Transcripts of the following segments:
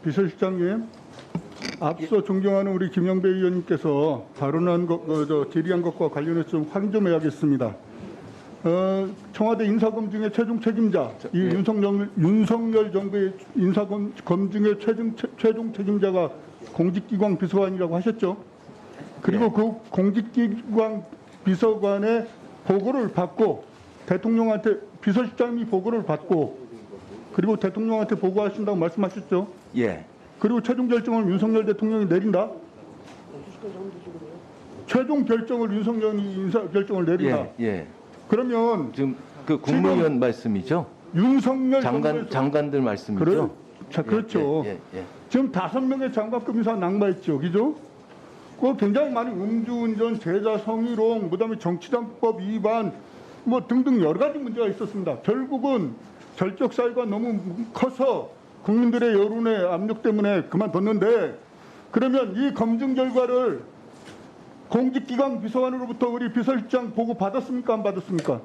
비서실장님, 앞서 존경하는 우리 김영배 의원님께서 발언한 질의한 것과 관련해서 좀 확인 좀 해야겠습니다. 청와대 인사검증의 최종 책임자, 이 윤석열 정부의 인사검증의 최종 책임자가 공직기관 비서관이라고 하셨죠. 그리고 그 공직기관 비서관의 보고를 받고 대통령한테 비서실장이 보고를 받고 그리고 대통령한테 보고하신다고 말씀하셨죠. 예. 그리고 최종 결정을 윤석열 대통령이 내린다. 최종 결정을 윤석열이 인사 결정을 내린다. 예. 예. 그러면 지금 그 국무위원 말씀이죠. 윤석열 장관들 말씀이죠. 그렇죠. 예. 지금 5명의 장관급 인사 낙마했죠, 그죠? 그 굉장히 많이 음주운전, 제자 성희롱, 그다음에 정치자금법 위반, 뭐 등등 여러 가지 문제가 있었습니다. 결국은 절적 사유가 너무 커서 국민들의 여론의 압력 때문에 그만뒀는데, 그러면 이 검증 결과를 공직기관 비서관으로부터 우리 비서실장 보고 받았습니까, 안 받았습니까?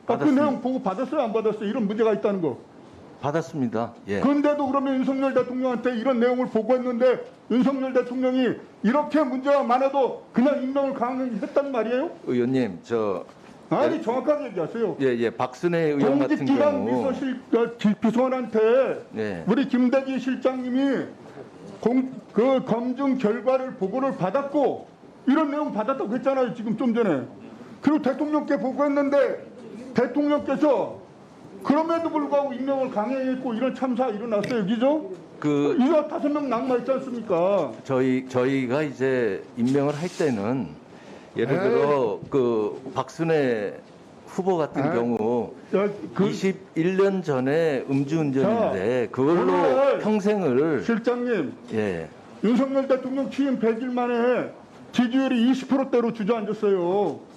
그 내용 보고 받았어요, 안 받았어요? 이런 문제가 있다는 거. 받았습니다. 예. 그런데도 그러면 윤석열 대통령한테 이런 내용을 보고했는데 윤석열 대통령이 이렇게 문제가 많아도 그냥 임명을 강행했단 말이에요? 의원님, 아니 정확하게 얘기하세요. 예. 박순애 의원 같은 공직기관 경우 비서관한테 예. 우리 김대기 실장님이 그 검증 결과를 보고를 받았고 이런 내용 받았다고 했잖아요. 지금 좀 전에. 그리고 대통령께 보고했는데 대통령께서 그럼에도 불구하고 임명을 강행했고 이런 참사 일어났어요. 그죠? 이거 5명 낙마했지 않습니까? 저희가 이제 임명을 할 때는 예를 들어 그 박순애 후보 같은 경우 21년 전에 음주운전인데 그걸로 평생을 실장님, 예. 윤석열 대통령 취임 100일 만에 지지율이 20%대로 주저앉았어요.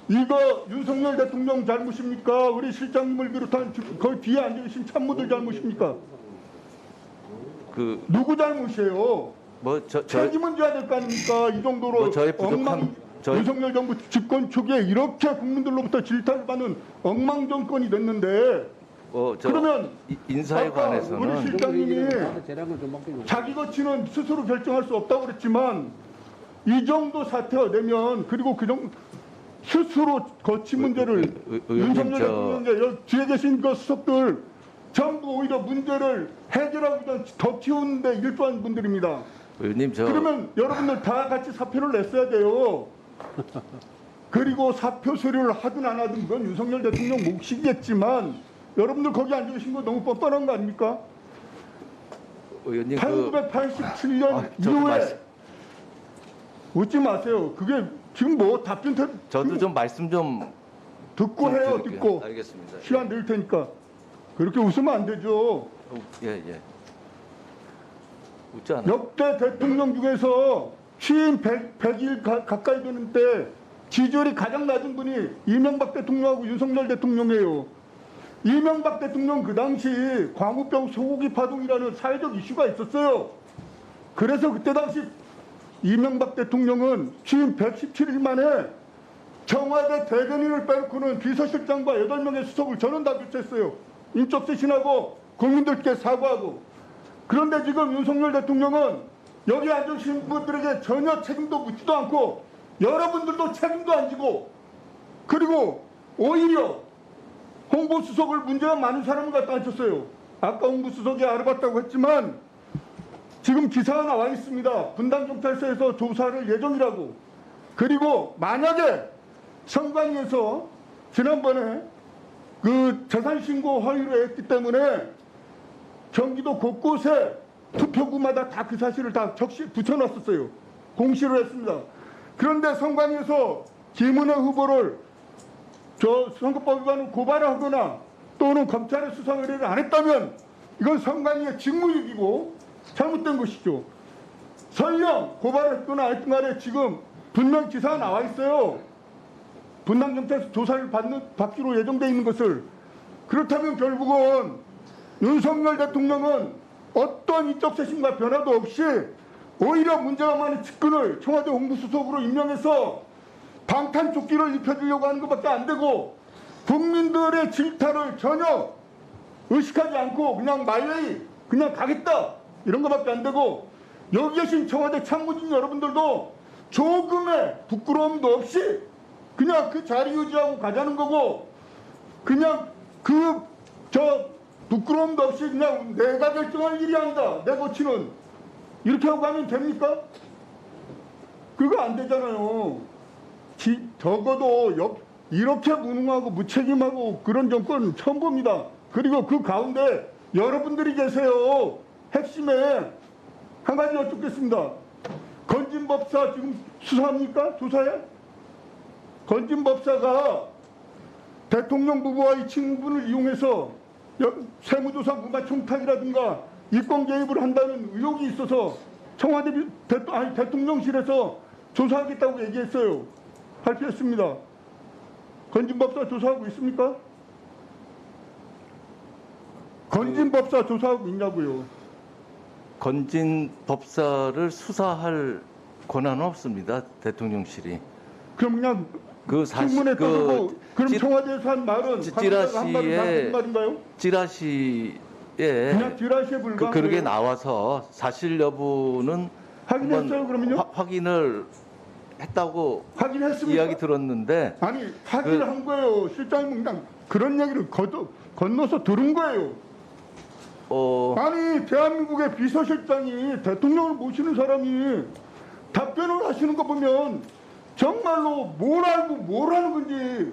이거 윤석열 대통령 잘못입니까? 우리 실장님을 비롯한 거기 뒤에 앉아계신 참모들 잘못입니까? 누구 잘못이에요? 책임은 져야 될 거 아닙니까? 이 정도로 윤석열 정부 집권 초기에 이렇게 국민들로부터 질타를 받는 엉망 정권이 됐는데 그러면 인사에 관해서는 우리 실장님이 자기 거치는 스스로 결정할 수 없다고 그랬지만 이 정도 사태가 되면 그리고 그 정도 스스로 거치 문제를 윤석열 대통령의 뒤에 계신 그 수석들 전부 오히려 문제를 해결하기보다 더 키우는데 일조한 분들입니다. 의원님, 그러면 여러분들 다 같이 사표를 냈어야 돼요. 그리고 사표 수리를 하든 안 하든 그건 윤석열 대통령 몫이겠지만 여러분들 거기 앉아 계신 거 너무 뻔뻔한 거 아닙니까? 의원님, 1987년 이후에 웃지 마세요. 그게 지금 뭐 답변 저도 좀 말씀 좀 듣고 해요. 드릴게요. 듣고 알겠습니다. 시간 늘 테니까 그렇게 웃으면 안 되죠. 예. 웃지 않아요. 역대 대통령 중에서 취임 100일 가까이 되는 때 지지율이 가장 낮은 분이 이명박 대통령하고 윤석열 대통령이에요. 이명박 대통령 그 당시 광우병 소고기 파동이라는 사회적 이슈가 있었어요. 그래서 그때 당시 이명박 대통령은 취임 117일 만에 청와대 대변인을 빼놓고는 비서실장과 8명의 수석을 전원 다 교체했어요. 인적 쇄신하고 국민들께 사과하고. 그런데 지금 윤석열 대통령은 여기 앉으신 분들에게 전혀 책임도 묻지도 않고 여러분들도 책임도 안 지고 그리고 오히려 홍보수석을 문제가 많은 사람을 갖다 앉혔어요. 아까 홍보수석이 알아봤다고 했지만 지금 기사가 나와 있습니다. 분당경찰서에서 조사를 예정이라고. 그리고 만약에 선관위에서 지난번에 그 재산신고 허위로 했기 때문에 경기도 곳곳에 투표구마다 다 그 사실을 다 붙여놨었어요. 공시를 했습니다. 그런데 선관위에서 김은혜 후보를 선거법 위반으로 고발을 하거나 또는 검찰의 수사 의뢰를 안 했다면 이건 선관위의 직무유기고 잘못된 것이죠. 설령 고발을 했거나 안 했든 간에 지금 분명 기사가 나와 있어요. 분당경찰서 조사를 받기로 예정되어 있는 것을. 그렇다면 결국은 윤석열 대통령은 어떤 인적 쇄신과 변화도 없이 오히려 문제가 많은 측근을 청와대 홍보수석으로 임명해서 방탄조끼를 입혀주려고 하는 것밖에 안 되고 국민들의 질타를 전혀 의식하지 않고 그냥 말레이 그냥 가겠다 이런 거밖에 안 되고, 여기 계신 청와대 참모진 여러분들도 조금의 부끄러움도 없이 그냥 그 자리 유지하고 가자는 거고, 그냥 부끄러움도 없이 그냥 내가 결정할 일이 아니다, 내 고치는, 이렇게 하고 가면 됩니까? 그거 안 되잖아요. 적어도 이렇게 무능하고 무책임하고 그런 정권 처음 봅니다. 그리고 그 가운데 여러분들이 계세요. 핵심에 한 가지 여쭙겠습니다. 건진법사 지금 수사합니까? 조사해? 건진법사가 대통령 부부와 이 친분을 이용해서 세무조사 무마청탁이라든가 이권 개입을 한다는 의혹이 있어서 청와대 대통령실에서 조사하겠다고 얘기했어요. 발표했습니다. 건진법사 조사하고 있습니까? 건진법사 조사하고 있냐고요. 건진 법사를 수사할 권한은 없습니다. 대통령실이. 그럼 그냥 그 사실 신문에 떠들고, 그럼 찌- 청와대에서 한 말은 관계자가 한 말은 다 무슨 말인가요? 찌라시에 그냥 찌라시에 불과한 그렇게 거예요. 나와서 사실 여부는 확인했어요, 한번 그러면요? 확인을 했다고 확인했습니까? 이야기 들었는데 아니 확인을 한 거예요. 실장님은 그냥 그런 얘기를 건너서 들은 거예요. 아니 대한민국의 비서실장이 대통령을 모시는 사람이 답변을 하시는 거 보면 정말로 뭘 알고 뭘 하는 건지.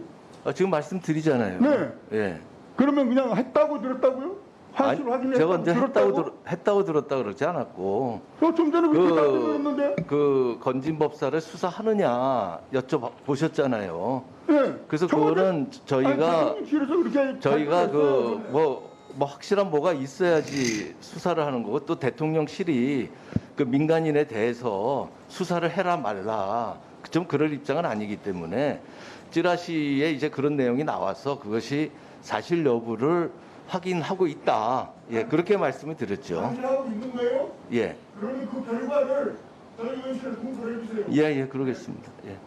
지금 말씀드리잖아요. 네. 예. 그러면 그냥 했다고 들었다고요? 환수를 확인했다고 제가 이제 들었다고? 했다고 들었다 그러지 않았고 좀 전에 그렇게 딱 들었는데. 그 건진 법사를 수사하느냐 여쭤보셨잖아요. 네. 그래서 청와대- 그거는 저희가 그렇게 저희가 발표했어요. 뭐 확실한 뭐가 있어야지 수사를 하는 거고, 또 대통령실이 그 민간인에 대해서 수사를 해라 말라 좀 그럴 입장은 아니기 때문에 찌라시에 이제 그런 내용이 나와서 그것이 사실 여부를 확인하고 있다. 예, 그렇게 말씀을 드렸죠. 확인하고 있는 거예요? 예, 그러면 그 결과를 저희 의원실에 공표해 주세요. 예, 그러겠습니다. 예.